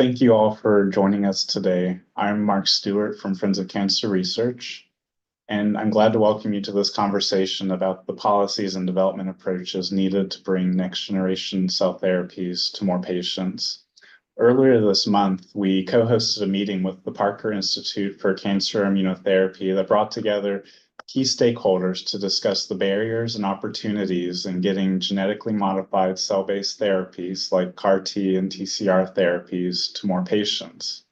Thank you all for joining us today. I'm Mark Stewart from Friends of Cancer Research, and I'm glad to welcome you to this conversation about the policies and development approaches needed to bring next-generation cell therapies to more patients. Earlier this month, we co-hosted a meeting with the Parker Institute for Cancer Immunotherapy that brought together key stakeholders to discuss the barriers and opportunities in getting genetically modified cell-based therapies like CAR-T and TCR therapies to more patients.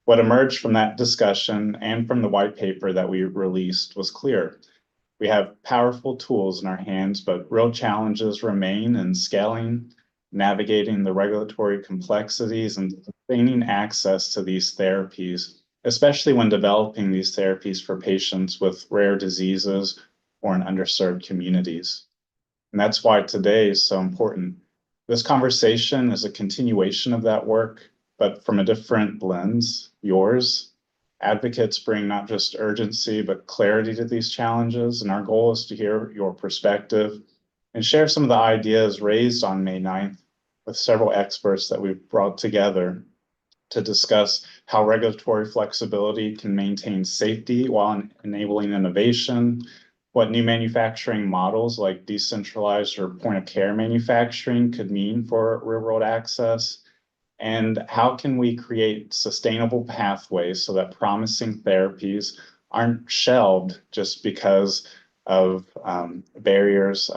What emerged from that discussion and from the white paper that we released was clear. We have powerful tools in our hands, but real challenges remain in scaling, navigating the regulatory complexities, and sustaining access to these therapies, especially when developing these therapies for patients with rare diseases or in underserved communities. And that's why today is so important. This conversation is a continuation of that work, but from a different lens, yours. Advocates bring not just urgency, but clarity to these challenges. And our goal is to hear your perspective and share some of the ideas raised on May 9th with several experts that we've brought together to discuss how regulatory flexibility can maintain safety while enabling innovation, what new manufacturing models like decentralized or point-of-care manufacturing could mean for real-world access, and how can we create sustainable pathways so that promising therapies aren't shelved just because of barriers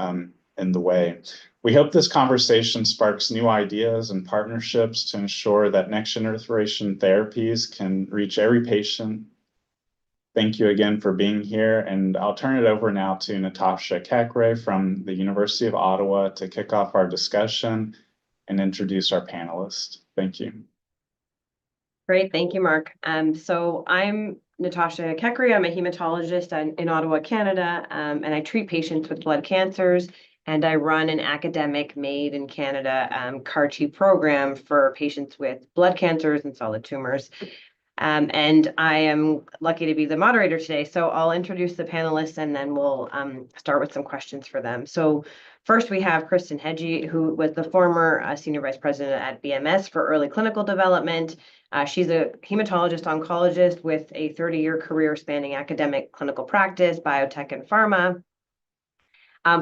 in the way. We hope this conversation sparks new ideas and partnerships to ensure that next-generation therapies can reach every patient. Thank you again for being here, and I'll turn it over now to Natasha Kekre from the University of Ottawa to kick off our discussion and introduce our panelists. Thank you. Great, thank you, Mark. So I'm Natasha Kekre. I'm a hematologist in Ottawa, Canada, and I treat patients with blood cancers, and I run an academic made in Canada CAR-T program for patients with blood cancers and solid tumors. And I am lucky to be the moderator today. So I'll introduce the panelists and then we'll start with some questions for them. So first we have Kristen Hedgie, who was the former Senior Vice President at BMS for early clinical development. She's a hematologist oncologist with a 30-year career spanning academic clinical practice, biotech, and pharma,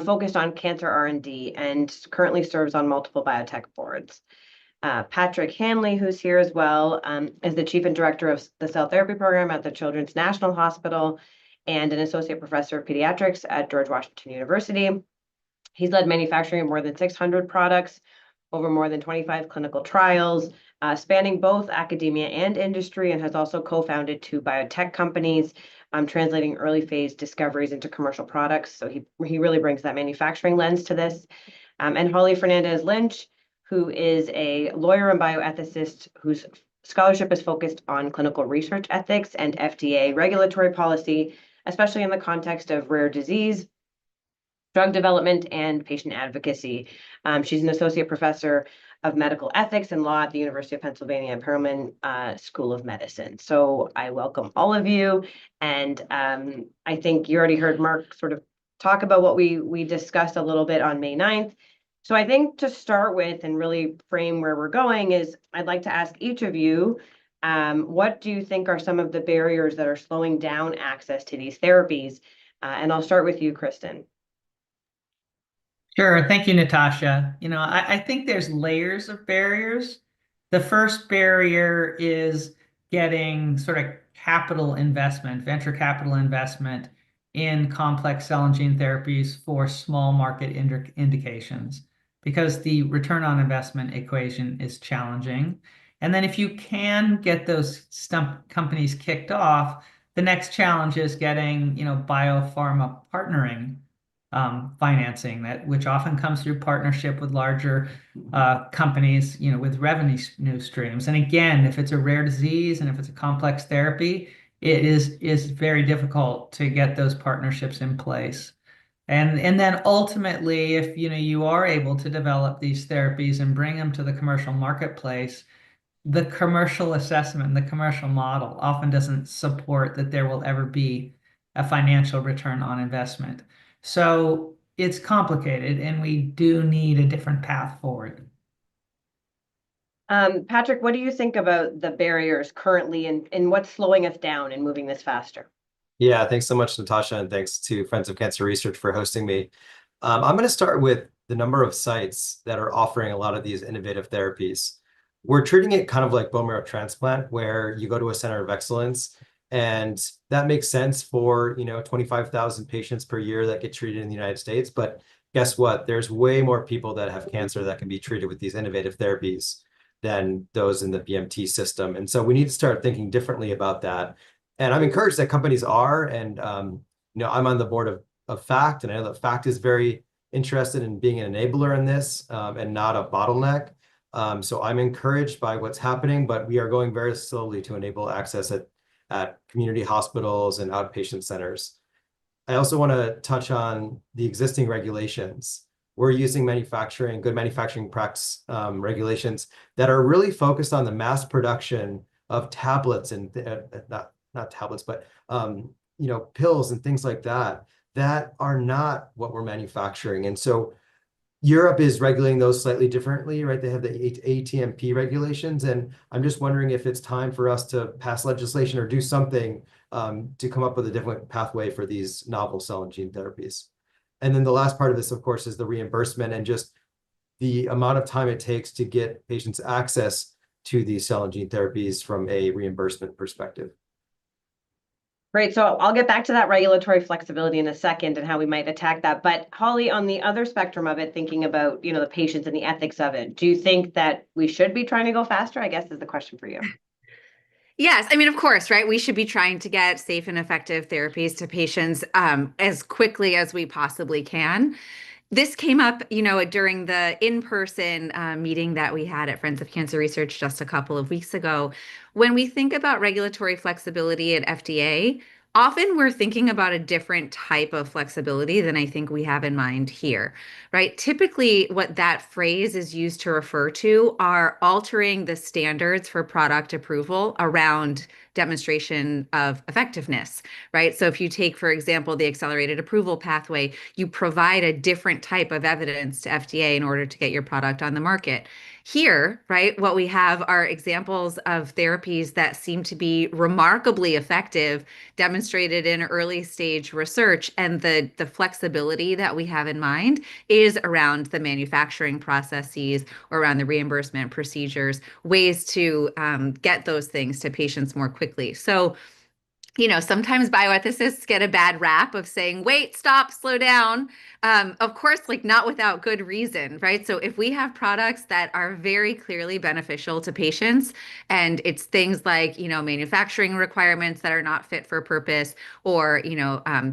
focused on cancer R&D and currently serves on multiple biotech boards. Patrick Hanley, who's here as well, is the Chief and Director of the Cell Therapy Program at the Children's National Hospital and an Associate Professor of Pediatrics at George Washington University. He's led manufacturing of more than 600 products over more than 25 clinical trials, spanning both academia and industry, and has also co-founded 2 biotech companies, translating early phase discoveries into commercial products. So he really brings that manufacturing lens to this. And Holly Fernandez Lynch, who is a lawyer and bioethicist whose scholarship is focused on clinical research ethics and FDA regulatory policy, especially in the context of rare disease, drug development, and patient advocacy. She's an associate professor of medical ethics and law at the University of Pennsylvania Perelman School of Medicine. So I welcome all of you. And I think you already heard Mark sort of talk about what we discussed a little bit on May 9th. So I think to start with and really frame where we're going is I'd like to ask each of you, what do you think are some of the barriers that are slowing down access to these therapies? And I'll start with you, Kristen. Sure. Thank you, Natasha. I think there's layers of barriers. The first barrier is getting sort of capital investment, venture capital investment in complex cell and gene therapies for small market indications, because the return on investment equation is challenging. And then if you can get those companies kicked off, the next challenge is getting, biopharma partnering financing, which often comes through partnership with larger companies, with revenue streams. And again, if it's a rare disease and if it's a complex therapy, it is very difficult to get those partnerships in place. And then ultimately, if you are able to develop these therapies and bring them to the commercial marketplace, the commercial assessment, the commercial model often doesn't support that there will ever be a financial return on investment. So it's complicated, and we do need a different path forward. Patrick, what do you think about the barriers currently and what's slowing us down and moving this faster? Yeah, thanks so much, Natasha, and thanks to Friends of Cancer Research for hosting me. I'm going to start with the number of sites that are offering a lot of these innovative therapies. We're treating it kind of like bone marrow transplant, where you go to a center of excellence, and that makes sense for 25,000 patients per year that get treated in the United States. But guess what? There's way more people that have cancer that can be treated with these innovative therapies than those in the BMT system. And so we need to start thinking differently about that. And I'm encouraged that companies are, and I'm on the board of FACT, and I know that FACT is very interested in being an enabler in this and not a bottleneck. So I'm encouraged by what's happening, but we are going very slowly to enable access at community hospitals and outpatient centers. I also want to touch on the existing regulations. We're using good manufacturing practice regulations that are really focused on the mass production of tablets and not tablets, but pills and things like that are not what we're manufacturing. And so Europe is regulating those slightly differently, right? They have the ATMP regulations, and I'm just wondering if it's time for us to pass legislation or do something to come up with a different pathway for these novel cell and gene therapies. And then the last part of this, of course, is the reimbursement and just the amount of time it takes to get patients access to these cell and gene therapies from a reimbursement perspective. Great. So I'll get back to that regulatory flexibility in a second and how we might attack that. But Holly, on the other spectrum of it, thinking about, the patients and the ethics of it, do you think that we should be trying to go faster? I guess is the question for you. Yes, I mean, of course, right? We should be trying to get safe and effective therapies to patients as quickly as we possibly can. This came up, during the in-person meeting that we had at Friends of Cancer Research just a couple of weeks ago. When we think about regulatory flexibility at FDA, often we're thinking about a different type of flexibility than I think we have in mind here, right? Typically, what that phrase is used to refer to are altering the standards for product approval around demonstration of effectiveness, right? So if you take, for example, the accelerated approval pathway, you provide a different type of evidence to FDA in order to get your product on the market. Here, right, what we have are examples of therapies that seem to be remarkably effective, demonstrated in early stage research, and the flexibility that we have in mind is around the manufacturing processes or around the reimbursement procedures, ways to get those things to patients more quickly. So, sometimes bioethicists get a bad rap of saying, wait, stop, slow down. Of course, not without good reason, right? So if we have products that are very clearly beneficial to patients, and it's things like, manufacturing requirements that are not fit for purpose, or,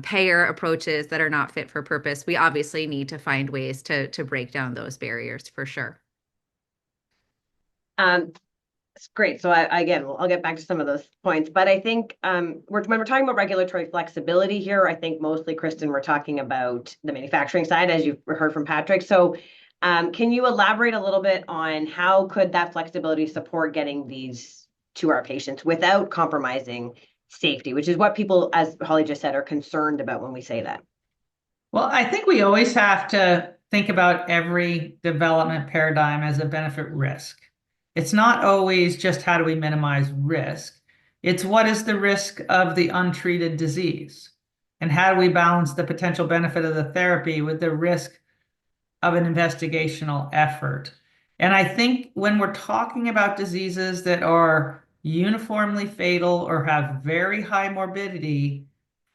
payer approaches that are not fit for purpose, we obviously need to find ways to break down those barriers for sure. Great. So I'll get back to some of those points, but I think when we're talking about regulatory flexibility here, I think mostly, Kristen, we're talking about the manufacturing side, as you've heard from Patrick. So can you elaborate a little bit on how could that flexibility support getting these to our patients without compromising safety, which is what people, as Holly just said, are concerned about when we say that? Well, I think we always have to think about every development paradigm as a benefit risk. It's not always just how do we minimize risk. It's what is the risk of the untreated disease? And how do we balance the potential benefit of the therapy with the risk of an investigational effort? And I think when we're talking about diseases that are uniformly fatal or have very high morbidity,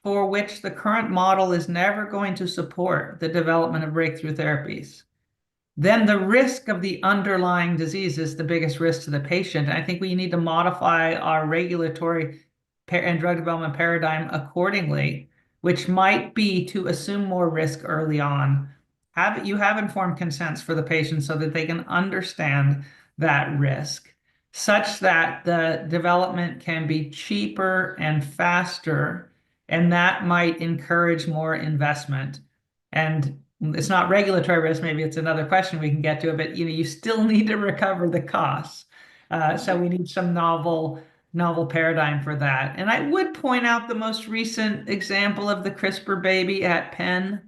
for which the current model is never going to support the development of breakthrough therapies, then the risk of the underlying disease is the biggest risk to the patient. And I think we need to modify our regulatory and drug development paradigm accordingly, which might be to assume more risk early on. You have informed consents for the patient so that they can understand that risk, such that the development can be cheaper and faster, and that might encourage more investment. And it's not regulatory risk, maybe it's another question we can get to it, but you still need to recover the costs. So we need some novel paradigm for that. And I would point out the most recent example of the CRISPR baby at Penn,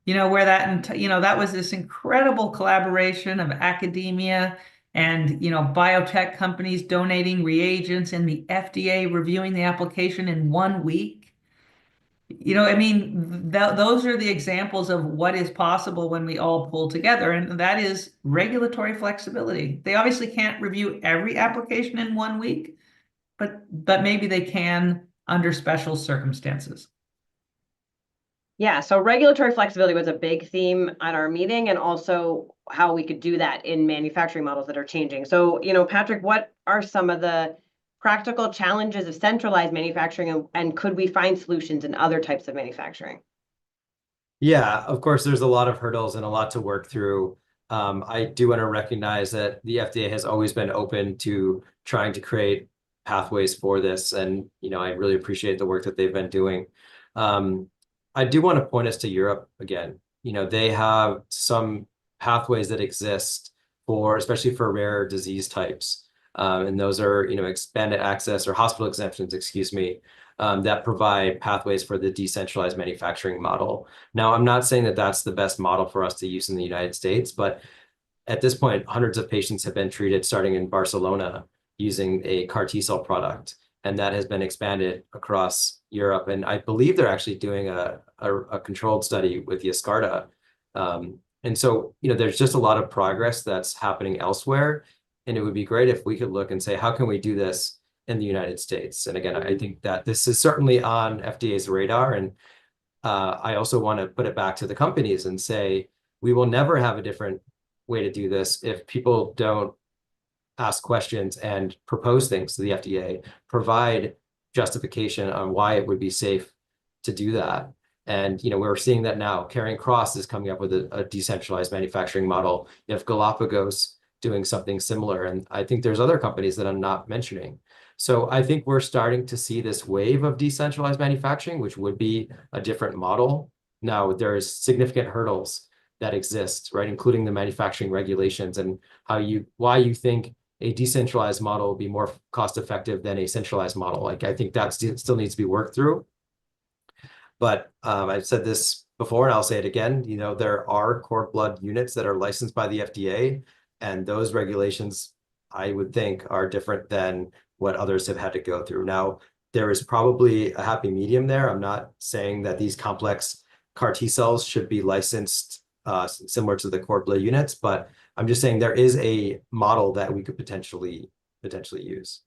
where that was this incredible collaboration of academia and biotech companies donating reagents and the FDA reviewing the application in 1 week. I mean, those are the examples of what is possible when we all pull together, and that is regulatory flexibility. They obviously can't review every application in 1 week, but maybe they can under special circumstances. Yeah, so regulatory flexibility was a big theme at our meeting, and also how we could do that in manufacturing models that are changing. So, Patrick, what are some of the practical challenges of centralized manufacturing, and could we find solutions in other types of manufacturing? Yeah, of course, there's a lot of hurdles and a lot to work through. I do want to recognize that the FDA has always been open to trying to create pathways for this, and I really appreciate the work that they've been doing. I do want to point us to Europe again. They have some pathways that exist especially for rare disease types. And those are, expanded access or hospital exemptions, excuse me, that provide pathways for the decentralized manufacturing model. Now, I'm not saying that that's the best model for us to use in the United States, but at this point, hundreds of patients have been treated starting in Barcelona using a CAR T-cell product, and that has been expanded across Europe. And I believe they're actually doing a controlled study with Yescarta. And so, there's just a lot of progress that's happening elsewhere. And it would be great if we could look and say, how can we do this in the United States? And again, I think that this is certainly on FDA's radar. And I also want to put it back to the companies and say, we will never have a different way to do this if people don't ask questions and propose things to the FDA, provide justification on why it would be safe to do that. And we're seeing that now. Carrying Cross is coming up with a decentralized manufacturing model. You have Galapagos doing something similar, and I think there's other companies that I'm not mentioning. So I think we're starting to see this wave of decentralized manufacturing, which would be a different model. Now, there's significant hurdles that exist, right, including the manufacturing regulations and why you think a decentralized model will be more cost effective than a centralized model. Like, I think that still needs to be worked through. But I've said this before, and I'll say it again, there are cord blood units that are licensed by the FDA, and those regulations, I would think, are different than what others have had to go through. Now, there is probably a happy medium there. I'm not saying that these complex CAR T cells should be licensed similar to the cord blood units, but I'm just saying there is a model that we could potentially use.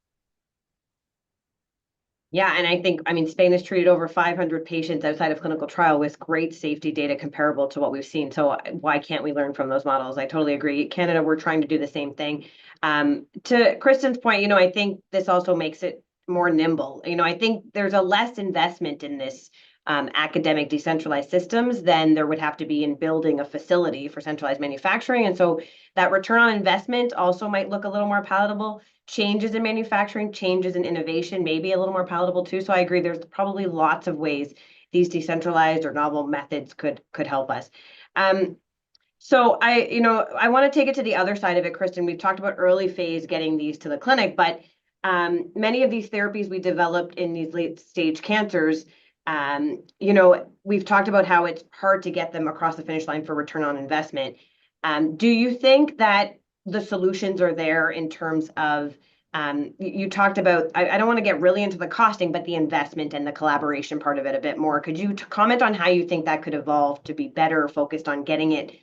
Yeah, and I mean, Spain has treated over 500 patients outside of clinical trial with great safety data comparable to what we've seen. So why can't we learn from those models? I totally agree. Canada, we're trying to do the same thing. To Kristen's point, I think this also makes it more nimble. I think there's a less investment in this academic decentralized systems than there would have to be in building a facility for centralized manufacturing. And so that return on investment also might look a little more palatable. Changes in manufacturing, changes in innovation, maybe a little more palatable too. So I agree, there's probably lots of ways these decentralized or novel methods could help us. So I want to take it to the other side of it, Kristen. We've talked about early phase getting these to the clinic, but many of these therapies we developed in these late stage cancers, we've talked about how it's hard to get them across the finish line for return on investment. Do you think that the solutions are there in terms of, you talked about, I don't want to get really into the costing, but the investment and the collaboration part of it a bit more. Could you comment on how you think that could evolve to be better focused on getting it,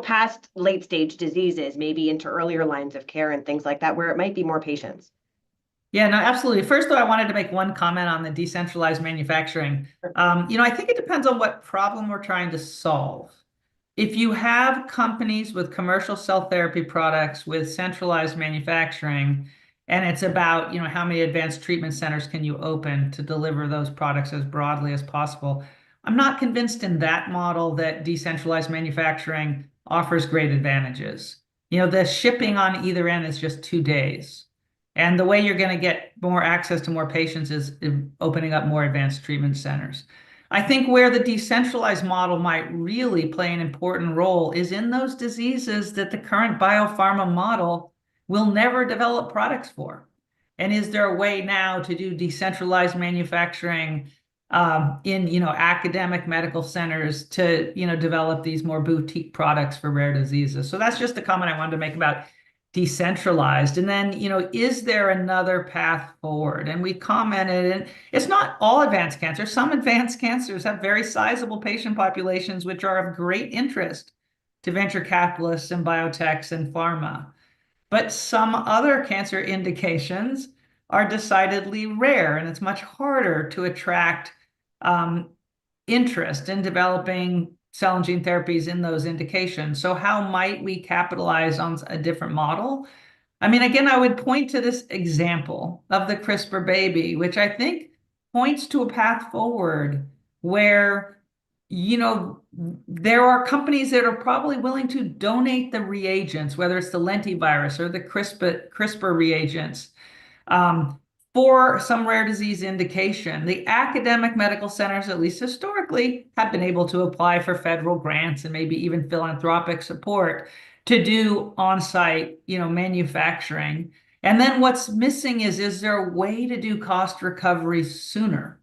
past late stage diseases, maybe into earlier lines of care and things like that, where it might be more patients? Yeah, no, absolutely. First, though, I wanted to make one comment on the decentralized manufacturing. I think it depends on what problem we're trying to solve. If you have companies with commercial cell therapy products with centralized manufacturing, and it's about, how many advanced treatment centers can you open to deliver those products as broadly as possible, I'm not convinced in that model that decentralized manufacturing offers great advantages. The shipping on either end is just 2 days. And the way you're going to get more access to more patients is opening up more advanced treatment centers. I think where the decentralized model might really play an important role is in those diseases that the current biopharma model will never develop products for. And is there a way now to do decentralized manufacturing in academic medical centers to develop these more boutique products for rare diseases? So that's just a comment I wanted to make about decentralized? And then, is there another path forward? And we commented, and it's not all advanced cancer. Some advanced cancers have very sizable patient populations, which are of great interest to venture capitalists and biotechs and pharma. But some other cancer indications are decidedly rare, and it's much harder to attract interest in developing cell and gene therapies in those indications. So how might we capitalize on a different model? I mean, again, I would point to this example of the CRISPR baby, which I think points to a path forward where, there are companies that are probably willing to donate the reagents, whether it's the lentivirus or the CRISPR reagents, for some rare disease indication. The academic medical centers, at least historically, have been able to apply for federal grants and maybe even philanthropic support to do on-site, manufacturing. And then what's missing is there a way to do cost recovery sooner,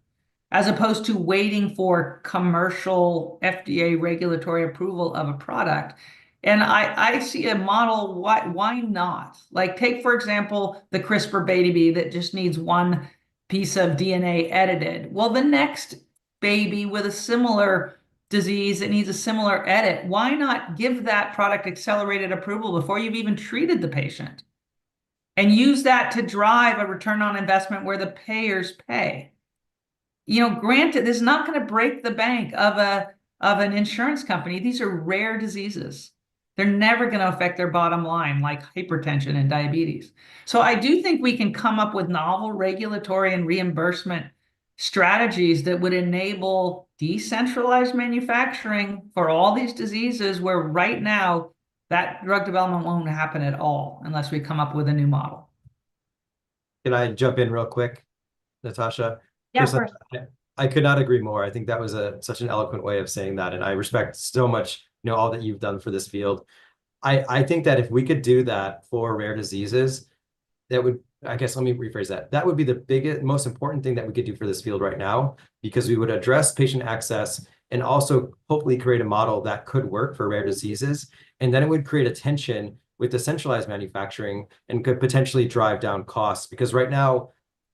as opposed to waiting for commercial FDA regulatory approval of a product? And I see a model, why not? Like, take, for example, the CRISPR baby that just needs one piece of DNA edited. Well, the next baby with a similar disease that needs a similar edit, why not give that product accelerated approval before you've even treated the patient? And use that to drive a return on investment where the payers pay. Granted, this is not going to break the bank of an insurance company. These are rare diseases. They're never going to affect their bottom line, like hypertension and diabetes. So I do think we can come up with novel regulatory and reimbursement strategies that would enable decentralized manufacturing for all these diseases, where right now that drug development won't happen at all unless we come up with a new model. Can I jump in real quick, Natasha? Yeah, of First, course. I could not agree more. I think that was such an eloquent way of saying that, and I respect so much, all that you've done for this field. I think that if we could do that for rare diseases, that would, I guess, let me rephrase that. That would be the biggest, most important thing that we could do for this field right now, because we would address patient access and also hopefully create a model that could work for rare diseases. And then it would create a tension with the centralized manufacturing and could potentially drive down costs, because right now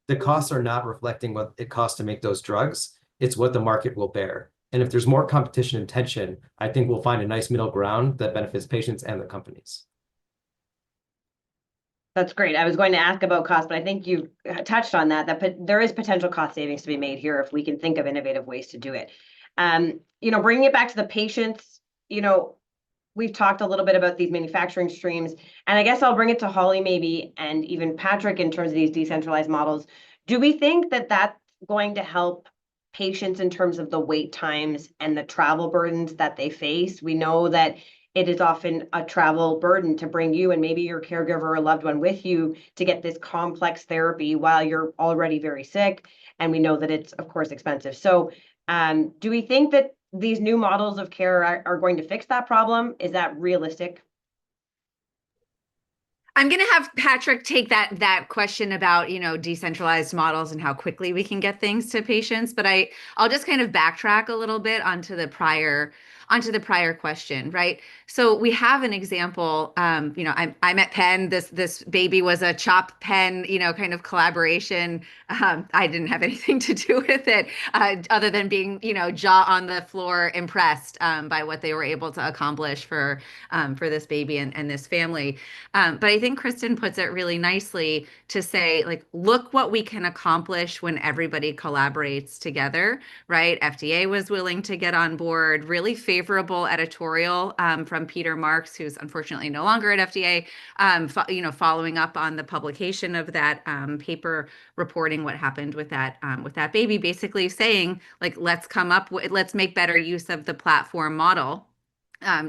the costs are not reflecting what it costs to make those drugs. It's what the market will bear. And if there's more competition and tension, I think we'll find a nice middle ground that benefits patients and the companies. That's great. I was going to ask about cost, but I think you touched on that there is potential cost savings to be made here if we can think of innovative ways to do it. Bringing it back to the patients, we've talked a little bit about these manufacturing streams, and I guess I'll bring it to Holly maybe, and even Patrick, in terms of these decentralized models. Do we think that that's going to help patients in terms of the wait times and the travel burdens that they face? We know that it is often a travel burden to bring you and maybe your caregiver or loved one with you to get this complex therapy while you're already very sick. And we know that it's, of course, expensive. So do we think that these new models of care are going to fix that problem? Is that realistic? I'm going to have Patrick take that question about, decentralized models and how quickly we can get things to patients. But I'll just kind of backtrack a little bit onto the prior question, right? So we have an example. I'm at Penn. This baby was a CHOP Penn, kind of collaboration. I didn't have anything to do with it, other than being, jaw on the floor, impressed by what they were able to accomplish for this baby and this family. But I think Kristen puts it really nicely to say, like, look what we can accomplish when everybody collaborates together, right? FDA was willing to get on board. Really favorable editorial from Peter Marks, who's unfortunately no longer at FDA, following up on the publication of that paper reporting what happened with that baby, basically saying, like, let's make better use of the platform model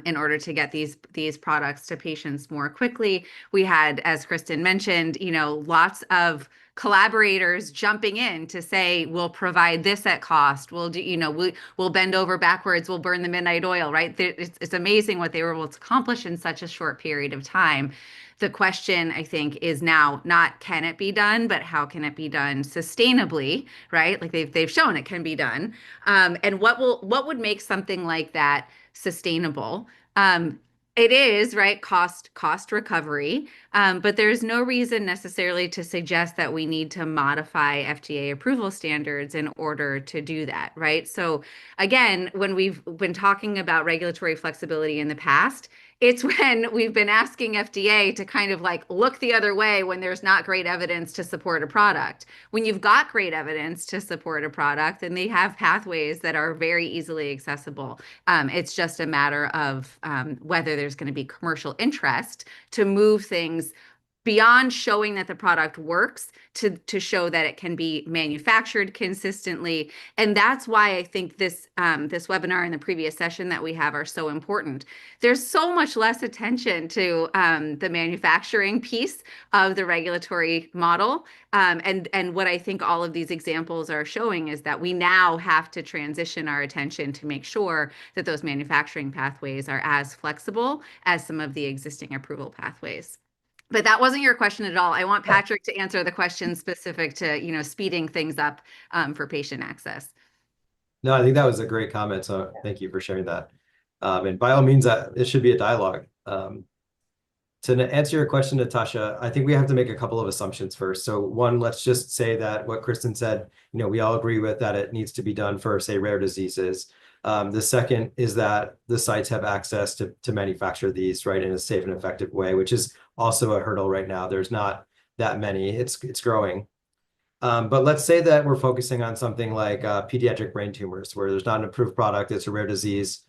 in order to get these products to patients more quickly. We had, as Kristen mentioned, lots of collaborators jumping in to say, we'll provide this at cost. We'll do, we'll bend over backwards. We'll burn the midnight oil, right? It's amazing what they were able to accomplish in such a short period of time. The question, I think, is now not can it be done, but how can it be done sustainably, right? Like they've shown it can be done. And what would make something like that sustainable? It is, right? Cost recovery. But there's no reason necessarily to suggest that we need to modify FDA approval standards in order to do that, right? So again, when we've been talking about regulatory flexibility in the past, it's when we've been asking FDA to kind of like look the other way when there's not great evidence to support a product. When you've got great evidence to support a product and they have pathways that are very easily accessible, it's just a matter of whether there's going to be commercial interest to move things beyond showing that the product works to show that it can be manufactured consistently. And that's why I think this webinar and the previous session that we have are so important. There's so much less attention to the manufacturing piece of the regulatory model. And what I think all of these examples are showing is that we now have to transition our attention to make sure that those manufacturing pathways are as flexible as some of the existing approval pathways. But that wasn't your question at all. I want Patrick to answer the question specific to, speeding things up for patient access. No, I think that was a great comment. So thank you for sharing that. And by all means, it should be a dialogue. To answer your question, Natasha, I think we have to make a couple of assumptions first. So one, let's just say that what Kristen said, we all agree with that it needs to be done for, say, rare diseases. The second is that the sites have access to manufacture these, right, in a safe and effective way, which is also a hurdle right now. There's not that many. It's growing. But let's say that we're focusing on something like pediatric brain tumors, where there's not an approved product, it's a rare disease.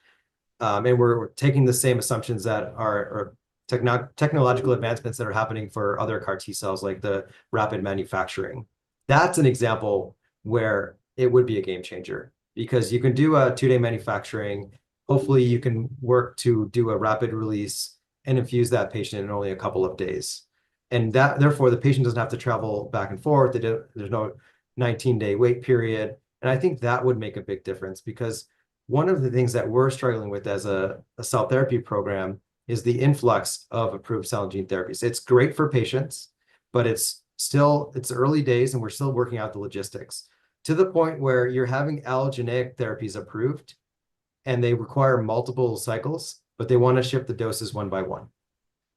And we're taking the same assumptions that are technological advancements that are happening for other CAR T cells, like the rapid manufacturing. That's an example where it would be a game changer, because you can do a 2-day manufacturing. Hopefully you can work to do a rapid release and infuse that patient in only a couple of days. And that, therefore, the patient doesn't have to travel back and forth. There's no 19-day wait period. And I think that would make a big difference, because one of the things that we're struggling with as a cell therapy program is the influx of approved cell and gene therapies. It's great for patients, but it's early days and we're still working out the logistics, to the point where you're having allogeneic therapies approved and they require multiple cycles, but they want to ship the doses one by one.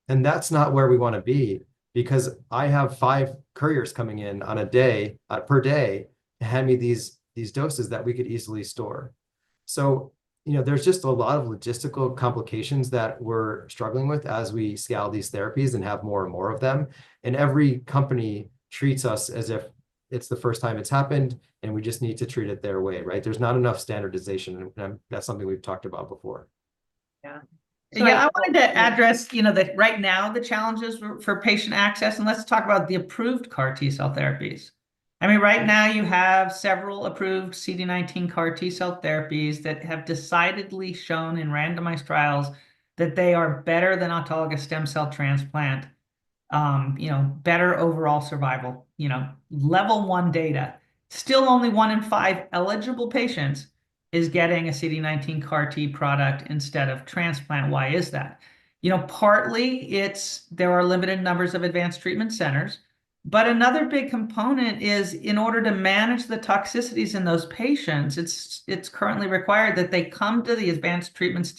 And that's not where we want to be, because I have 5 couriers coming in on a day, per day, to hand me these doses that we could easily store. So, there's just a lot of logistical complications that we're struggling with as we scale these therapies and have more and more of them. And every company treats us as if it's the first time it's happened and we just need to treat it their way, right? There's not enough standardization. And that's something we've talked about before. Yeah. So I wanted to address, that right now the challenges for patient access, and let's talk about the approved CAR T cell therapies. I mean, right now you have several approved CD19 CAR T cell therapies that have decidedly shown in randomized trials that they are better than autologous stem cell transplant, better overall survival, level 1 data. Still only 1 in 5 eligible patients is getting a CD19 CAR T product instead of transplant. Why is that? Partly there are limited numbers of advanced treatment centers, but another big component is, in order to manage the toxicities in those patients, it's currently required that they come to the advanced treatment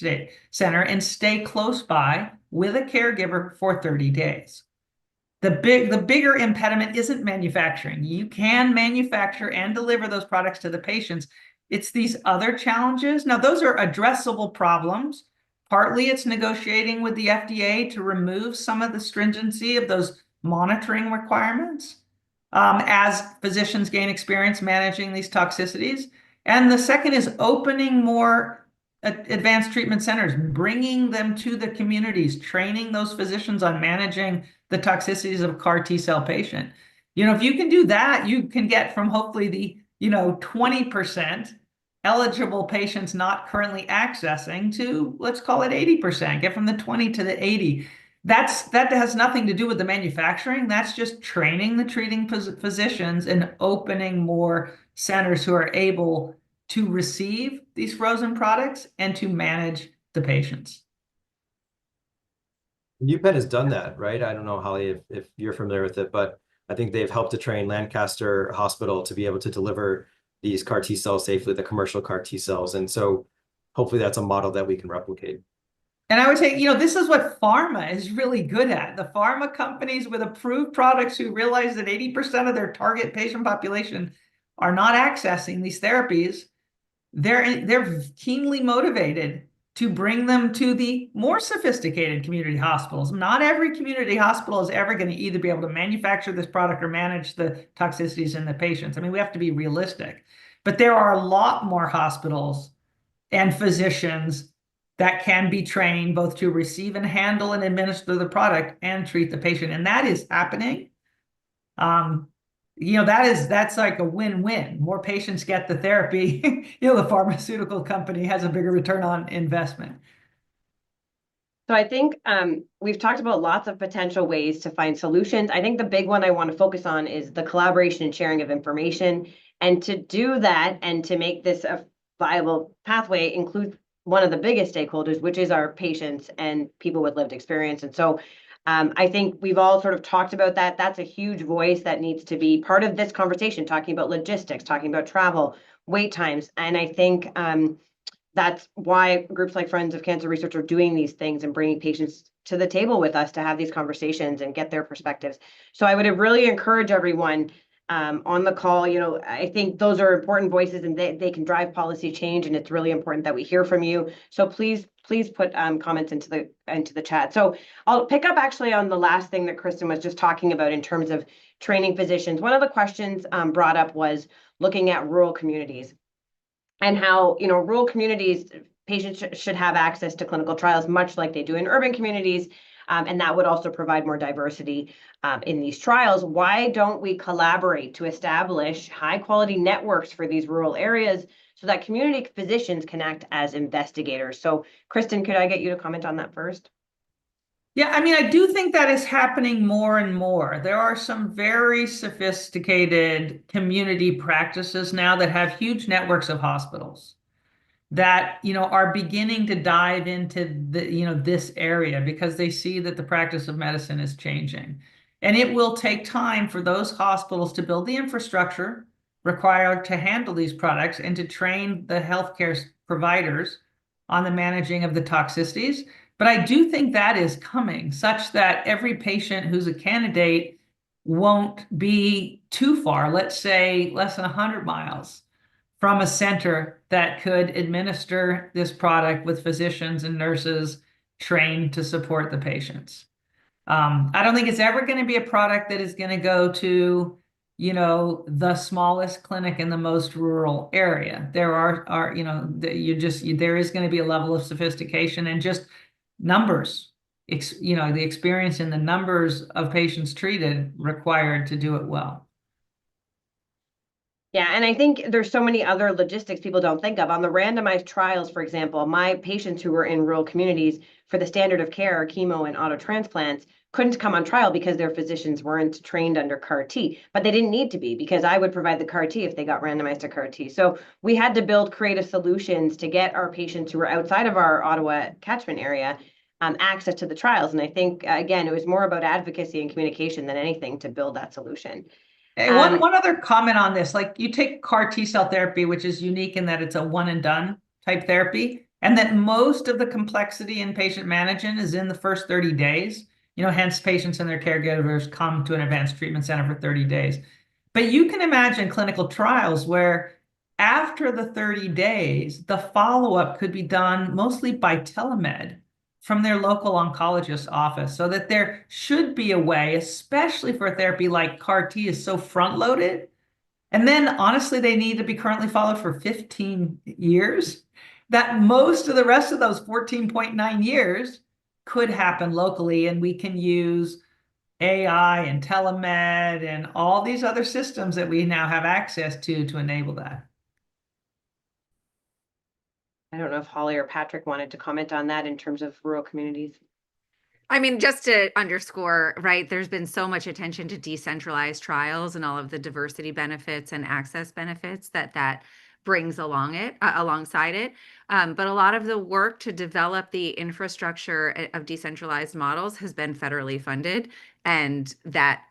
center and stay close by with a caregiver for 30 days. The bigger impediment isn't manufacturing. You can manufacture and deliver those products to the patients. It's these other challenges. Now, those are addressable problems. Partly it's negotiating with the FDA to remove some of the stringency of those monitoring requirements as physicians gain experience managing these toxicities. And the second is opening more advanced treatment centers, bringing them to the communities, training those physicians on managing the toxicities of a CAR T cell patient. If you can do that, you can get from hopefully the 20% eligible patients not currently accessing to, let's call it 80%, get from the 20 to the 80. That has nothing to do with the manufacturing. That's just training the treating physicians and opening more centers who are able to receive these frozen products and to manage the patients. UPenn has done that, right? I don't know, Holly, if you're familiar with it, but I think they've helped to train Lancaster Hospital to be able to deliver these CAR T cells safely, the commercial CAR T cells. And so hopefully that's a model that we can replicate. And I would say, this is what pharma is really good at. The pharma companies with approved products who realize that 80% of their target patient population are not accessing these therapies, they're keenly motivated to bring them to the more sophisticated community hospitals. Not every community hospital is ever going to either be able to manufacture this product or manage the toxicities in the patients. I mean, we have to be realistic. But there are a lot more hospitals and physicians that can be trained both to receive and handle and administer the product and treat the patient. And that is happening. That's like a win-win. More patients get the therapy, the pharmaceutical company has a bigger return on investment. So I think we've talked about lots of potential ways to find solutions. I think the big one I want to focus on is the collaboration and sharing of information. And to do that and to make this a viable pathway include one of the biggest stakeholders, which is our patients and people with lived experience. And so I think we've all sort of talked about that. That's a huge voice that needs to be part of this conversation, talking about logistics, talking about travel, wait times. And I think that's why groups like Friends of Cancer Research are doing these things and bringing patients to the table with us to have these conversations and get their perspectives. So I would really encourage everyone on the call. I think those are important voices and they can drive policy change, and it's really important that we hear from you. So please put comments into the chat. So I'll pick up actually on the last thing that Kristen was just talking about in terms of training physicians. One of the questions brought up was looking at rural communities and how, rural communities, patients should have access to clinical trials, much like they do in urban communities. And that would also provide more diversity in these trials. Why don't we collaborate to establish high quality networks for these rural areas so that community physicians can act as investigators? So Kristen, could I get you to comment on that first? Yeah, I mean, I do think that is happening more and more. There are some very sophisticated community practices now that have huge networks of hospitals that, are beginning to dive into this area because they see that the practice of medicine is changing. And it will take time for those hospitals to build the infrastructure required to handle these products and to train the healthcare providers on the managing of the toxicities. But I do think that is coming, such that every patient who's a candidate won't be too far, let's say less than 100 miles from a center that could administer this product with physicians and nurses trained to support the patients. I don't think it's ever going to be a product that is going to go to, the smallest clinic in the most rural area. There there is going to be a level of sophistication and just numbers, the experience in the numbers of patients treated required to do it well. Yeah, and I think there's so many other logistics people don't think of. On the randomized trials, for example, my patients who were in rural communities for the standard of care, chemo and auto transplants, couldn't come on trial because their physicians weren't trained under CAR-T, but they didn't need to be because I would provide the CAR-T if they got randomized to CAR-T. So we had to build creative solutions to get our patients who were outside of our Ottawa catchment area access to the trials. And I think, again, it was more about advocacy and communication than anything to build that solution. Hey, one other comment on this, like you take CAR T-cell therapy, which is unique in that it's a one and done type therapy, and that most of the complexity in patient management is in the first 30 days. Hence patients and their caregivers come to an advanced treatment center for 30 days. But you can imagine clinical trials where after the 30 days, the follow-up could be done mostly by telemed from their local oncologist's office, so that there should be a way, especially for a therapy like CAR-T is so front-loaded. And then honestly, they need to be currently followed for 15 years, that most of the rest of those 14.9 years could happen locally. And we can use AI and telemed and all these other systems that we now have access to enable that. I don't know if Holly or Patrick wanted to comment on that in terms of rural communities. I mean, just to underscore, right, there's been so much attention to decentralized trials and all of the diversity benefits and access benefits that brings alongside it. But a lot of the work to develop the infrastructure of decentralized models has been federally funded. And that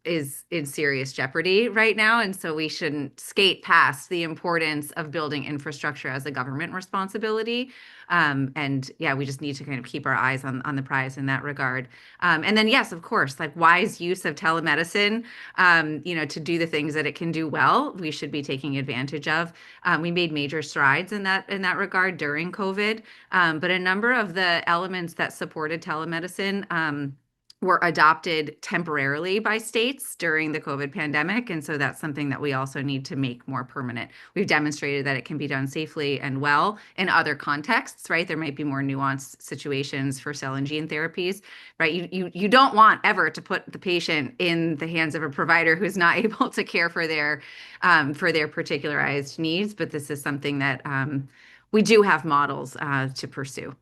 is in serious jeopardy right now. And so we shouldn't skate past the importance of building infrastructure as a government responsibility. And yeah, we just need to kind of keep our eyes on the prize in that regard. And then, yes, of course, like wise use of telemedicine, to do the things that it can do well, we should be taking advantage of. We made major strides in that regard during COVID, but a number of the elements that supported telemedicine were adopted temporarily by states during the COVID pandemic. And so that's something that we also need to make more permanent. We've demonstrated that it can be done safely and well in other contexts, right? There might be more nuanced situations for cell and gene therapies, right? You don't want ever to put the patient in the hands of a provider who's not able to care for their particularized needs, but this is something that we do have models to pursue.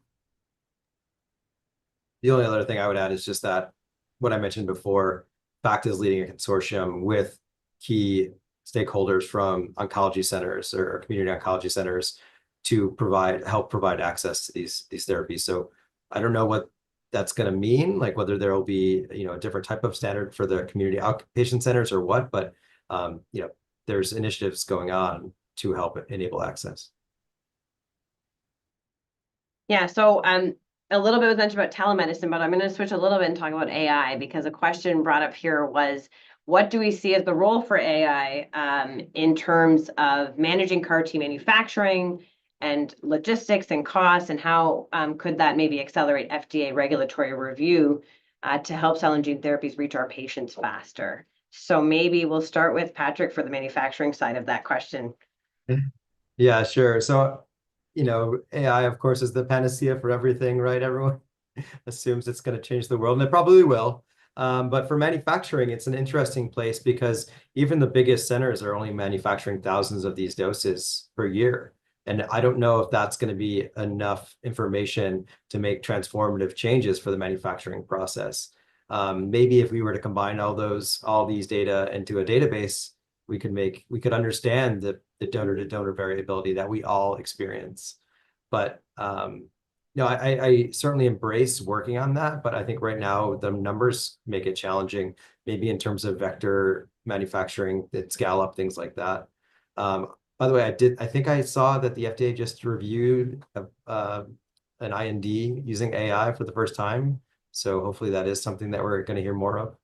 The only other thing I would add is just that what I mentioned before, FACT is leading a consortium with key stakeholders from oncology centers or community oncology centers to help provide access to these therapies. So I don't know what that's going to mean, like whether there will be a different type of standard for the community outpatient centers or what, but there's initiatives going on to help enable access. Yeah, so a little bit was mentioned about telemedicine, but I'm going to switch a little bit and talk about AI, because a question brought up here was, what do we see as the role for AI in terms of managing CAR T manufacturing and logistics and costs, and how could that maybe accelerate FDA regulatory review to help cell and gene therapies reach our patients faster? So maybe we'll start with Patrick for the manufacturing side of that question. Yeah, sure. So AI, of course, is the panacea for everything, right? Everyone assumes it's going to change the world, and it probably will. But for manufacturing, it's an interesting place because even the biggest centers are only manufacturing thousands of these doses per year. And I don't know if that's going to be enough information to make transformative changes for the manufacturing process. Maybe if we were to combine all these data into a database, we could understand the donor to donor variability that we all experience. But I certainly embrace working on that, but I think right now the numbers make it challenging, maybe in terms of vector manufacturing, that scale up, things like that. By the way, I think I saw that the FDA just reviewed an IND using AI for the first time. So hopefully that is something that we're going to hear more of.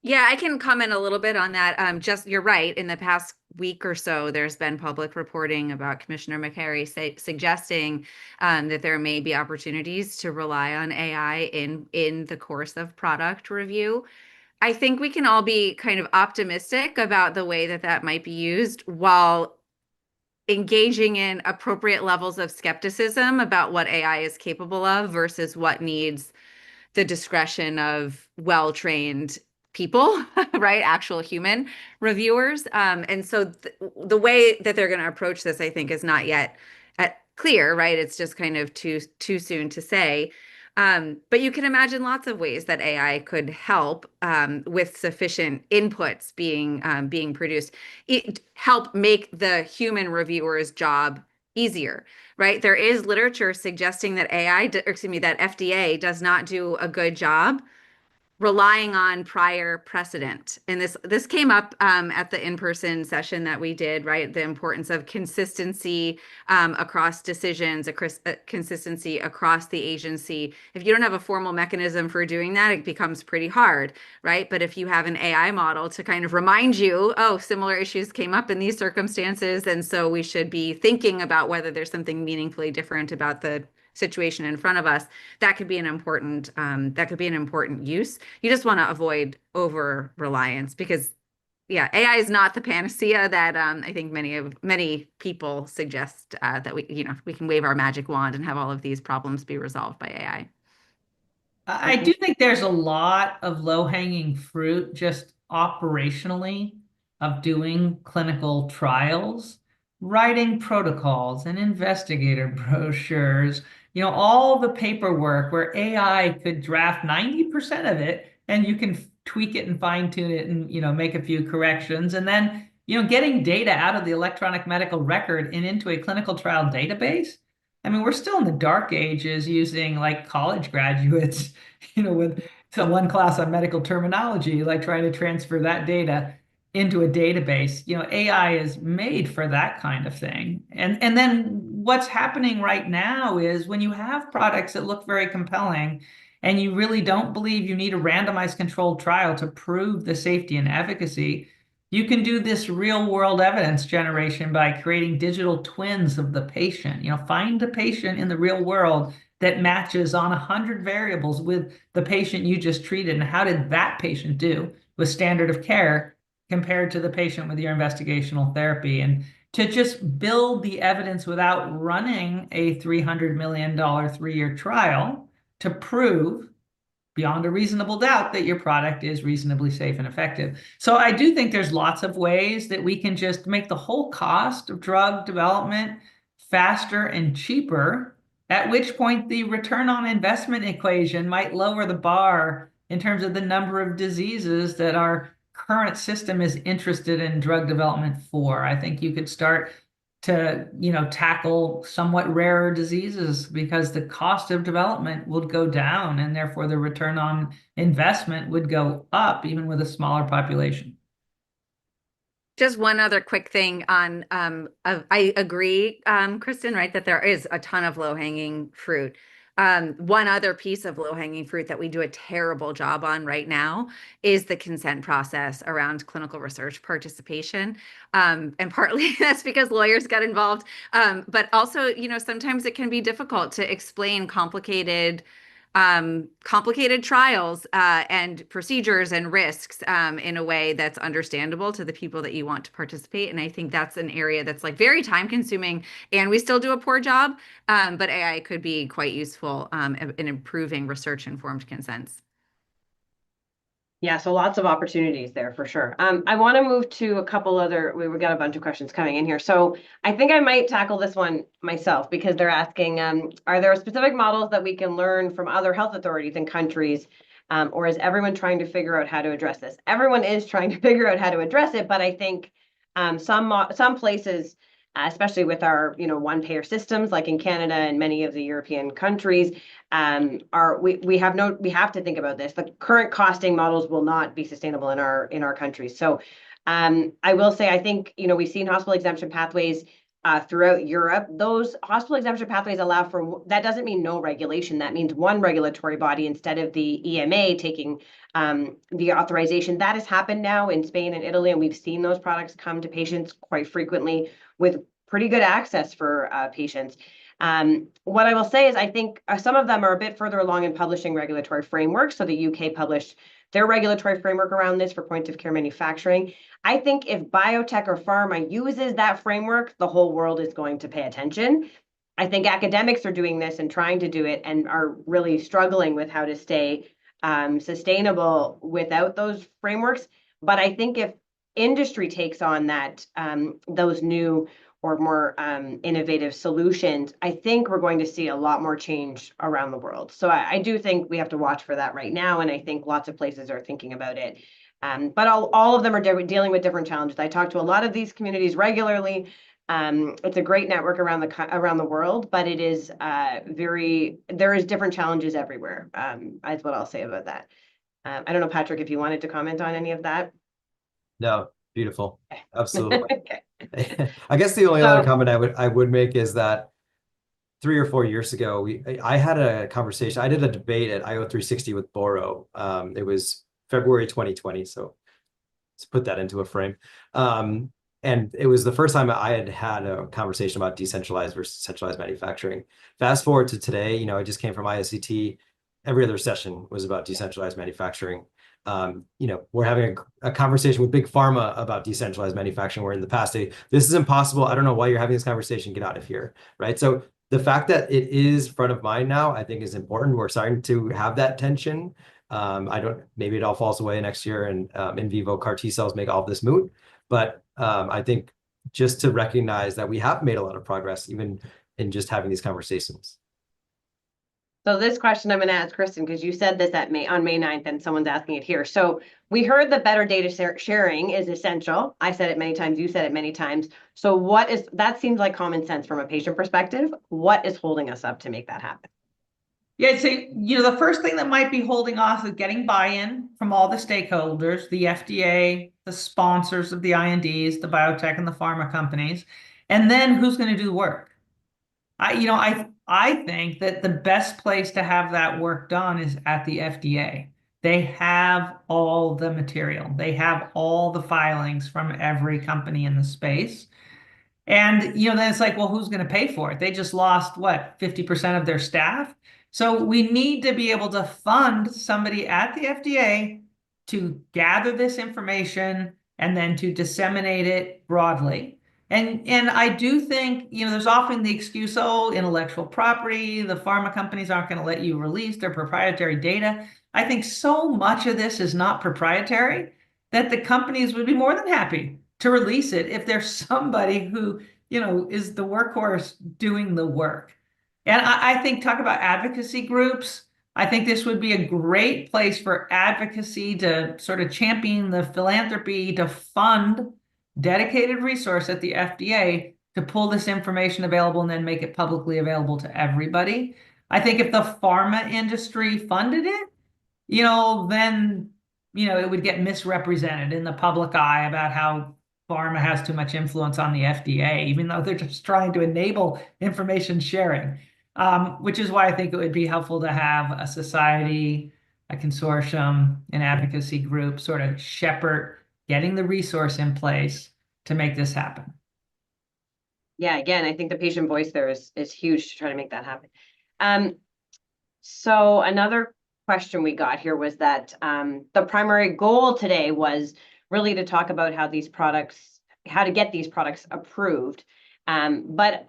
Yeah, I can comment a little bit on that. You're right. In the past week or so, there's been public reporting about Commissioner McCary suggesting that there may be opportunities to rely on AI in the course of product review. I think we can all be kind of optimistic about the way that might be used, while engaging in appropriate levels of skepticism about what AI is capable of versus what needs the discretion of well-trained people, right? Actual human reviewers. And so the way that they're going to approach this, I think, is not yet clear, right? It's just kind of too soon to say. But you can imagine lots of ways that AI could help with sufficient inputs being produced. Help make the human reviewer's job easier, right? There is literature suggesting that that FDA does not do a good job relying on prior precedent. And this came up at the in-person session that we did, right? The importance of consistency across decisions, consistency across the agency. If you don't have a formal mechanism for doing that, it becomes pretty hard, right? But if you have an AI model to kind of remind you, oh, similar issues came up in these circumstances, and so we should be thinking about whether there's something meaningfully different about the situation in front of us, that could be an important use. You just want to avoid over reliance, because yeah, AI is not the panacea that I think many people suggest that we can wave our magic wand and have all of these problems be resolved by AI. I do think there's a lot of low-hanging fruit just operationally of doing clinical trials, writing protocols and investigator brochures, all the paperwork where AI could draft 90% of it, and you can tweak it and fine tune it and, make a few corrections. And then, getting data out of the electronic medical record and into a clinical trial database. I mean, we're still in the dark ages using like college graduates, with one class on medical terminology, like trying to transfer that data into a database. AI is made for that kind of thing. And then what's happening right now is when you have products that look very compelling and you really don't believe you need a randomized controlled trial to prove the safety and efficacy, you can do this real world evidence generation by creating digital twins of the patient. Find a patient in the real world that matches on 100 variables with the patient you just treated, and how did that patient do with standard of care compared to the patient with your investigational therapy. And to just build the evidence without running a $300 million 3-year trial to prove beyond a reasonable doubt that your product is reasonably safe and effective. So I do think there's lots of ways that we can just make the whole cost of drug development faster and cheaper, at which point the return on investment equation might lower the bar in terms of the number of diseases that our current system is interested in drug development for. I think you could start to tackle somewhat rarer diseases because the cost of development would go down, and therefore the return on investment would go up even with a smaller population. Just one other quick thing on, I agree, Kristen, right, that there is a ton of low-hanging fruit. One other piece of low-hanging fruit that we do a terrible job on right now is the consent process around clinical research participation. And partly that's because lawyers get involved, but also, sometimes it can be difficult to explain complicated trials and procedures and risks in a way that's understandable to the people that you want to participate. And I think that's an area that's like very time consuming, and we still do a poor job, but AI could be quite useful in improving research informed consents. Yeah, so lots of opportunities there for sure. I want to move to a couple other, we've got a bunch of questions coming in here. So I think I might tackle this one myself because they're asking, are there specific models that we can learn from other health authorities and countries, or is everyone trying to figure out how to address this? Everyone is trying to figure out how to address it, but I think some places, especially with our one payer systems like in Canada and many of the European countries, we have to think about this. The current costing models will not be sustainable in our countries. So I will say I think we've seen hospital exemption pathways throughout Europe. Those hospital exemption pathways allow for, that doesn't mean no regulation. That means one regulatory body instead of the EMA taking the authorization. That has happened now in Spain and Italy, and we've seen those products come to patients quite frequently with pretty good access for patients. What I will say is I think some of them are a bit further along in publishing regulatory frameworks. So the UK published their regulatory framework around this for point of care manufacturing. I think if biotech or pharma uses that framework, the whole world is going to pay attention. I think academics are doing this and trying to do it and are really struggling with how to stay sustainable without those frameworks. But I think if industry takes on that, those new or more innovative solutions, I think we're going to see a lot more change around the world. So I do think we have to watch for that right now, and I think lots of places are thinking about it. But all of them are dealing with different challenges. I talk to a lot of these communities regularly. It's a great network around the world, but it is there is different challenges everywhere. Is what I'll say about that. I don't know, Patrick, if you wanted to comment on any of that. No, beautiful. Absolutely. Okay. I guess the only other comment I would make is that 3 or 4 years ago, I had a conversation. I did a debate at IO360 with Boro. It was February 2020, so let's put that into a frame. And it was the first time I had a conversation about decentralized versus centralized manufacturing. Fast forward to today, I just came from ISCT. Every other session was about decentralized manufacturing. We're having a conversation with big pharma about decentralized manufacturing, where in the past, this is impossible. I don't know why you're having this conversation. Get out of here, right? So the fact that it is front of mind now, I think is important. We're starting to have that tension. Maybe it all falls away next year and in vivo CAR T cells make all of this moot. But I think just to recognize that we have made a lot of progress, even in just having these conversations. So this question I'm going to ask Kristen, because you said this on May 9th, and someone's asking it here. So we heard that better data sharing is essential. I said it many times. You said it many times. So that seems like common sense from a patient perspective. What is holding us up to make that happen? Yeah, I'd say, the first thing that might be holding off is getting buy-in from all the stakeholders, the FDA, the sponsors of the INDs, the biotech and the pharma companies, and then who's going to do the work. I think that the best place to have that work done is at the FDA. They have all the material. They have all the filings from every company in the space. And then it's like, well, who's going to pay for it? They just lost what, 50% of their staff. So we need to be able to fund somebody at the FDA to gather this information and then to disseminate it broadly. And I do think, there's often the excuse, oh, intellectual property, the pharma companies aren't going to let you release their proprietary data. I think so much of this is not proprietary that the companies would be more than happy to release it if there's somebody who, is the workhorse doing the work. And I think, talk about advocacy groups. I think this would be a great place for advocacy to sort of champion the philanthropy to fund dedicated resource at the FDA to pull this information available and then make it publicly available to everybody. I think if the pharma industry funded it, then, it would get misrepresented in the public eye about how pharma has too much influence on the FDA, even though they're just trying to enable information sharing, which is why I think it would be helpful to have a society, a consortium, an advocacy group sort of shepherd getting the resource in place to make this happen. Yeah, again, I think the patient voice there is huge to try to make that happen. So another question we got here was that the primary goal today was really to talk about how to get these products approved. But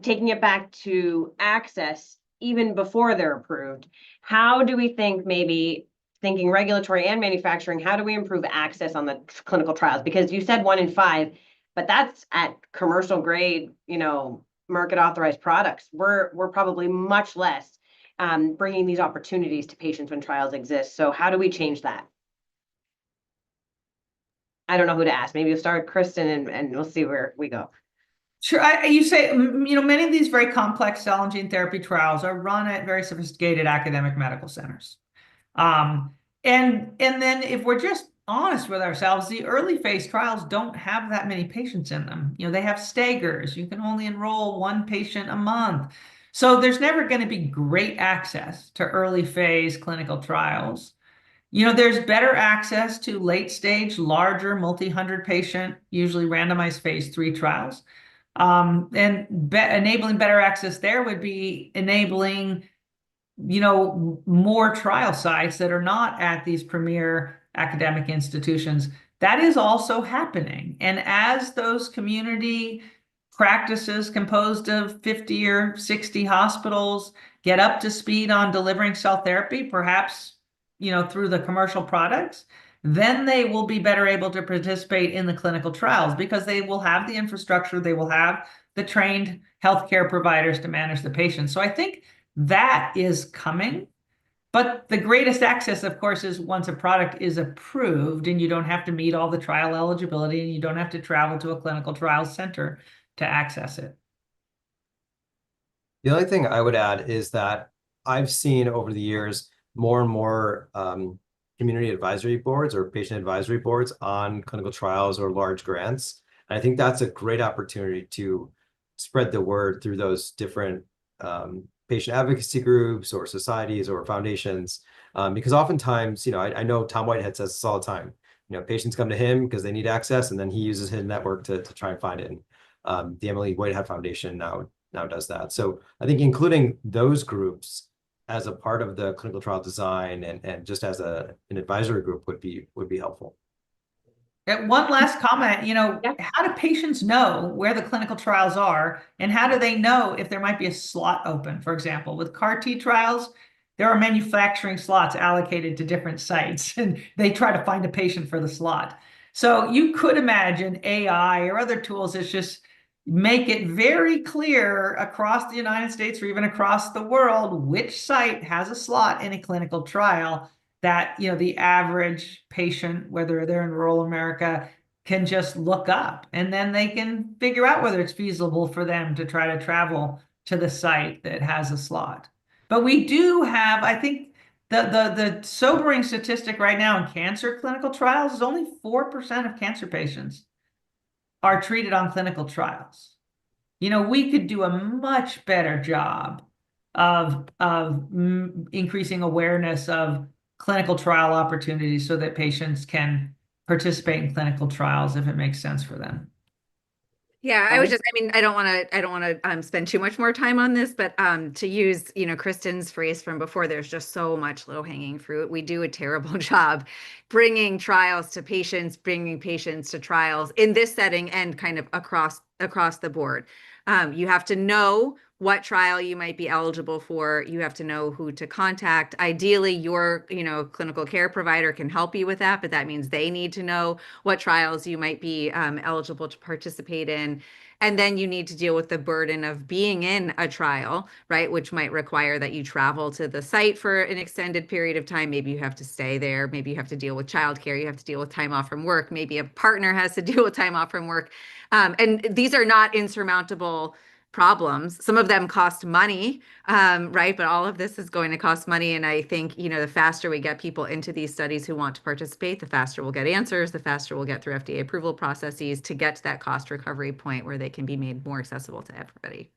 taking it back to access, even before they're approved, how do we think, maybe thinking regulatory and manufacturing, how do we improve access on the clinical trials? Because you said 1 in 5, but that's at commercial grade, market authorized products. We're probably much less bringing these opportunities to patients when trials exist. So how do we change that? I don't know who to ask. Maybe we'll start with Kristen and we'll see where we go. Sure. You say, many of these very complex cell and gene therapy trials are run at very sophisticated academic medical centers. And then if we're just honest with ourselves, the early phase trials don't have that many patients in them. They have staggers. You can only enroll 1 patient a month. So there's never going to be great access to early phase clinical trials. There's better access to late stage, larger, multi-100 patient, usually randomized phase 3 trials. And enabling better access there would be enabling, more trial sites that are not at these premier academic institutions. That is also happening. And as those community practices composed of 50 or 60 hospitals get up to speed on delivering cell therapy, perhaps, through the commercial products, then they will be better able to participate in the clinical trials because they will have the infrastructure, they will have the trained healthcare providers to manage the patients. So I think that is coming. But the greatest access, of course, is once a product is approved and you don't have to meet all the trial eligibility and you don't have to travel to a clinical trial center to access it. The only thing I would add is that I've seen over the years more and more community advisory boards or patient advisory boards on clinical trials or large grants. And I think that's a great opportunity to spread the word through those different patient advocacy groups or societies or foundations. Because oftentimes, I know Tom Whitehead says this all the time, patients come to him because they need access, and then he uses his network to try and find it. And the Emily Whitehead Foundation now does that. So I think including those groups as a part of the clinical trial design and just as an advisory group would be helpful. One last comment, how do patients know where the clinical trials are, and how do they know if there might be a slot open? For example, with CAR T trials, there are manufacturing slots allocated to different sites, and they try to find a patient for the slot. So you could imagine AI or other tools that just make it very clear across the United States or even across the world which site has a slot in a clinical trial that the average patient, whether they're in rural America, can just look up, and then they can figure out whether it's feasible for them to try to travel to the site that has a slot. But we do have, I think, the sobering statistic right now in cancer clinical trials is only 4% of cancer patients are treated on clinical trials. You know, we could do a much better job of increasing awareness of clinical trial opportunities so that patients can participate in clinical trials if it makes sense for them. Yeah, I mean, I don't want to spend too much more time on this, but to use, Kristen's phrase from before, there's just so much low-hanging fruit. We do a terrible job bringing trials to patients, bringing patients to trials in this setting and kind of across the board. You have to know what trial you might be eligible for. You have to know who to contact. Ideally, your, clinical care provider can help you with that, but that means they need to know what trials you might be eligible to participate in. And then you need to deal with the burden of being in a trial, right? Which might require that you travel to the site for an extended period of time. Maybe you have to stay there. Maybe you have to deal with childcare. You have to deal with time off from work. Maybe a partner has to deal with time off from work. And these are not insurmountable problems. Some of them cost money, right? But all of this is going to cost money. And I think, the faster we get people into these studies who want to participate, the faster we'll get answers, the faster we'll get through FDA approval processes to get to that cost recovery point where they can be made more accessible to everybody.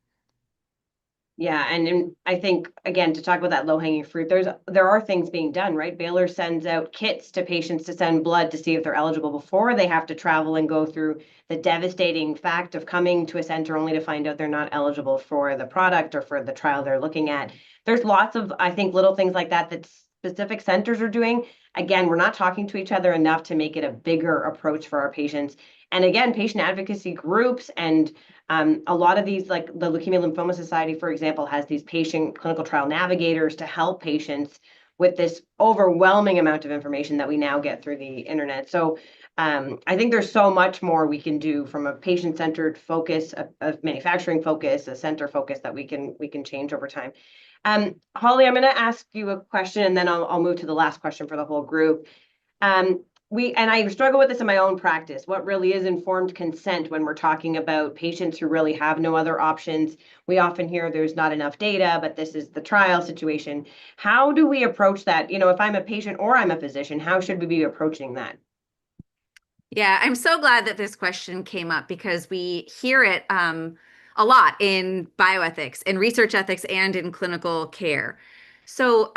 Yeah, and I think, again, to talk about that low-hanging fruit, there are things being done, right? Baylor sends out kits to patients to send blood to see if they're eligible before they have to travel and go through the devastating fact of coming to a center only to find out they're not eligible for the product or for the trial they're looking at. There's lots of, I think, little things like that that specific centers are doing. Again, we're not talking to each other enough to make it a bigger approach for our patients. And again, patient advocacy groups and a lot of these, like the Leukemia Lymphoma Society, for example, has these patient clinical trial navigators to help patients with this overwhelming amount of information that we now get through the internet. So I think there's so much more we can do from a patient-centered focus, a manufacturing focus, a center focus that we can change over time. Holly, I'm going to ask you a question, and then I'll move to the last question for the whole group. And I struggle with this in my own practice. What really is informed consent when we're talking about patients who really have no other options? We often hear there's not enough data, but this is the trial situation. How do we approach that? If I'm a patient or I'm a physician, how should we be approaching that? Yeah, I'm so glad that this question came up because we hear it a lot in bioethics, in research ethics, and in clinical care. So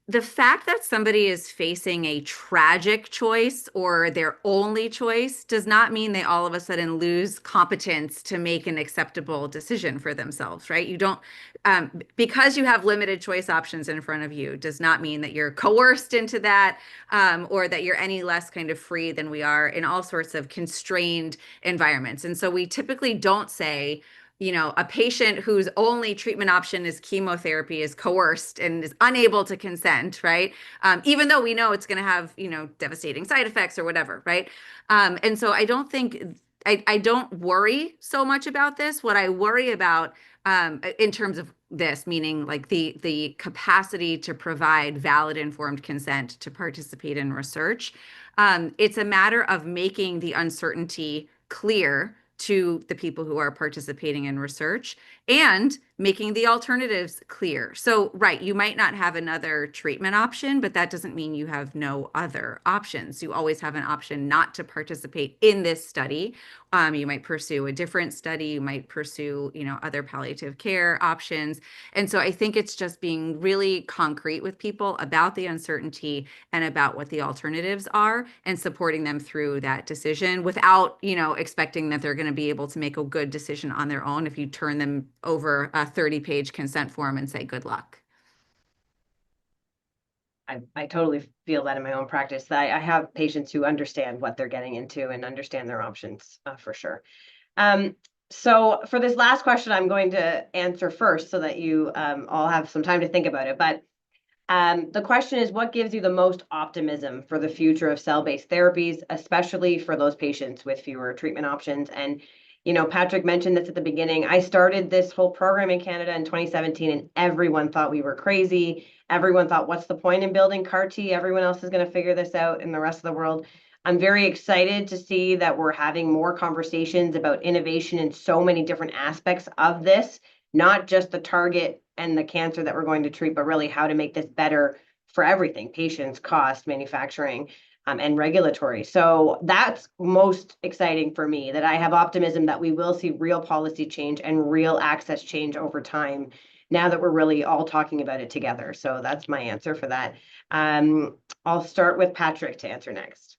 the fact that somebody is facing a tragic choice or their only choice does not mean they all of a sudden lose competence to make an acceptable decision for themselves, right? You don't, because you have limited choice options in front of you, does not mean that you're coerced into that or that you're any less kind of free than we are in all sorts of constrained environments. And so we typically don't say, a patient whose only treatment option is chemotherapy is coerced and is unable to consent, right? Even though we know it's going to have, devastating side effects or whatever, right? And so I don't think, I don't worry so much about this. What I worry about in terms of this, meaning like the capacity to provide valid informed consent to participate in research, it's a matter of making the uncertainty clear to the people who are participating in research and making the alternatives clear. So, right, you might not have another treatment option, but that doesn't mean you have no other options. You always have an option not to participate in this study. You might pursue a different study. You might pursue, other palliative care options. And so I think it's just being really concrete with people about the uncertainty and about what the alternatives are and supporting them through that decision without, expecting that they're going to be able to make a good decision on their own if you turn them over a 30-page consent form and say, good luck. I totally feel that in my own practice. I have patients who understand what they're getting into and understand their options for sure. So for this last question, I'm going to answer first so that you all have some time to think about it. But the question is, what gives you the most optimism for the future of cell-based therapies, especially for those patients with fewer treatment options? And Patrick mentioned this at the beginning. I started this whole program in Canada in 2017, and everyone thought we were crazy. Everyone thought, what's the point in building CAR-T? Everyone else is going to figure this out in the rest of the world. I'm very excited to see that we're having more conversations about innovation in so many different aspects of this, not just the target and the cancer that we're going to treat, but really how to make this better for everything: patients, cost, manufacturing, and regulatory. So that's most exciting for me, that I have optimism that we will see real policy change and real access change over time now that we're really all talking about it together. So that's my answer for that. I'll start with Patrick to answer next.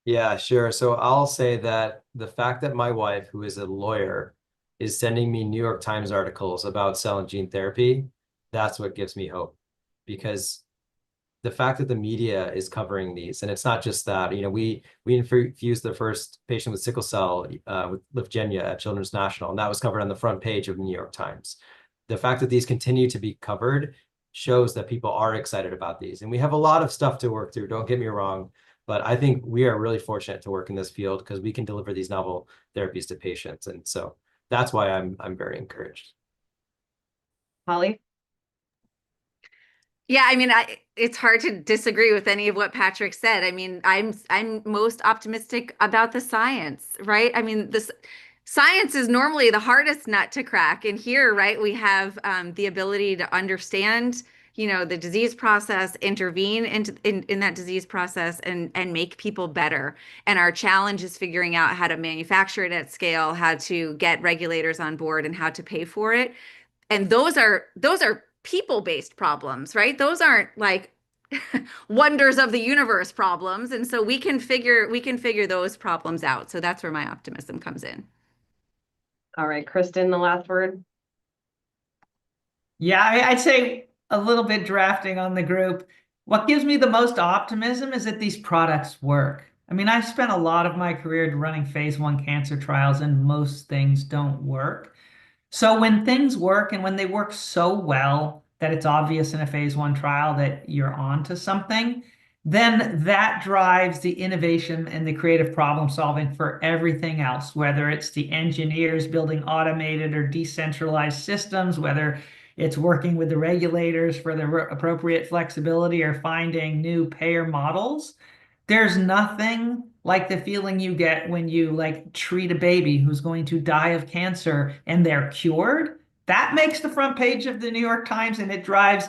Yeah, sure. So I'll say that the fact that my wife, who is a lawyer, is sending me New York Times articles about cell and gene therapy, that's what gives me hope. Because the fact that the media is covering these, and it's not just that, we infused the first patient with sickle cell with Lyfgenia at Children's National, and that was covered on the front page of the New York Times. The fact that these continue to be covered shows that people are excited about these. And we have a lot of stuff to work through, don't get me wrong, but I think we are really fortunate to work in this field because we can deliver these novel therapies to patients. And so that's why I'm very encouraged. Holly? Yeah, I mean, it's hard to disagree with any of what Patrick said. I mean, I'm most optimistic about the science, right? I mean, this science is normally the hardest nut to crack, and here, right, we have the ability to understand, the disease process, intervene in that disease process, and make people better. And our challenge is figuring out how to manufacture it at scale, how to get regulators on board, and how to pay for it. And those are people-based problems, right? Those aren't like wonders of the universe problems. And so we can figure those problems out. So that's where my optimism comes in. All right, Kristen, the last word. Yeah, I'd say a little bit drafting on the group. What gives me the most optimism is that these products work. I mean, I've spent a lot of my career running phase 1 cancer trials, and most things don't work. So when things work, and when they work so well that it's obvious in a phase 1 trial that you're on to something, then that drives the innovation and the creative problem solving for everything else, whether it's the engineers building automated or decentralized systems, whether it's working with the regulators for the appropriate flexibility or finding new payer models. There's nothing like the feeling you get when you treat a baby who's going to die of cancer and they're cured. That makes the front page of the New York Times, and it drives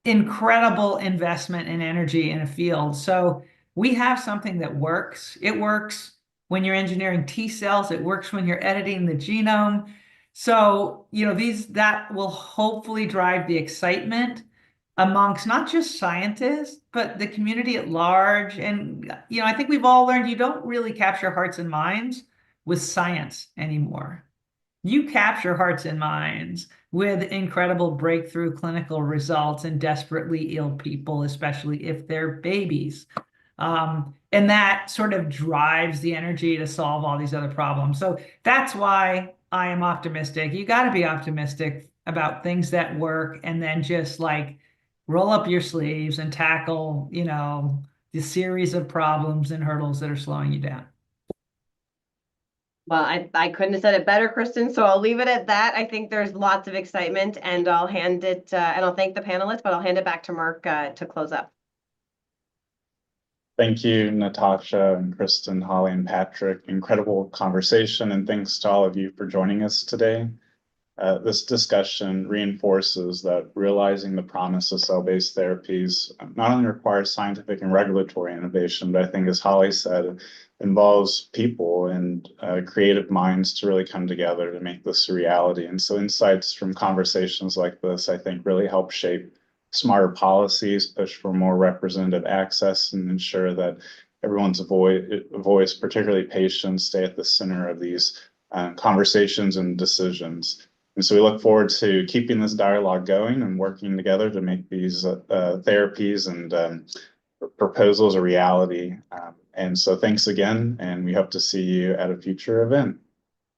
incredible investment and energy in a field. So we have something that works. It works when you're engineering T cells. It works when you're editing the genome. So, that will hopefully drive the excitement amongst not just scientists, but the community at large. And, I think we've all learned you don't really capture hearts and minds with science anymore. You capture hearts and minds with incredible breakthrough clinical results in desperately ill people, especially if they're babies. And that sort of drives the energy to solve all these other problems. So that's why I am optimistic. You got to be optimistic about things that work, and then just roll up your sleeves and tackle, the series of problems and hurdles that are slowing you down. Well, I couldn't have said it better, Kristen, so I'll leave it at that. I think there's lots of excitement, and I'll hand it, and I'll thank the panelists, but I'll hand it back to Mark to close up. Thank you, Natasha and Kristen, Holly, and Patrick. Incredible conversation, and thanks to all of you for joining us today. This discussion reinforces that realizing the promise of cell-based therapies not only requires scientific and regulatory innovation, but I think, as Holly said, involves people and creative minds to really come together to make this a reality. And so insights from conversations like this, I think, really help shape smarter policies, push for more representative access, and ensure that everyone's voice, particularly patients, stay at the center of these conversations and decisions. And so we look forward to keeping this dialogue going and working together to make these therapies and proposals a reality. And so thanks again, and we hope to see you at a future event.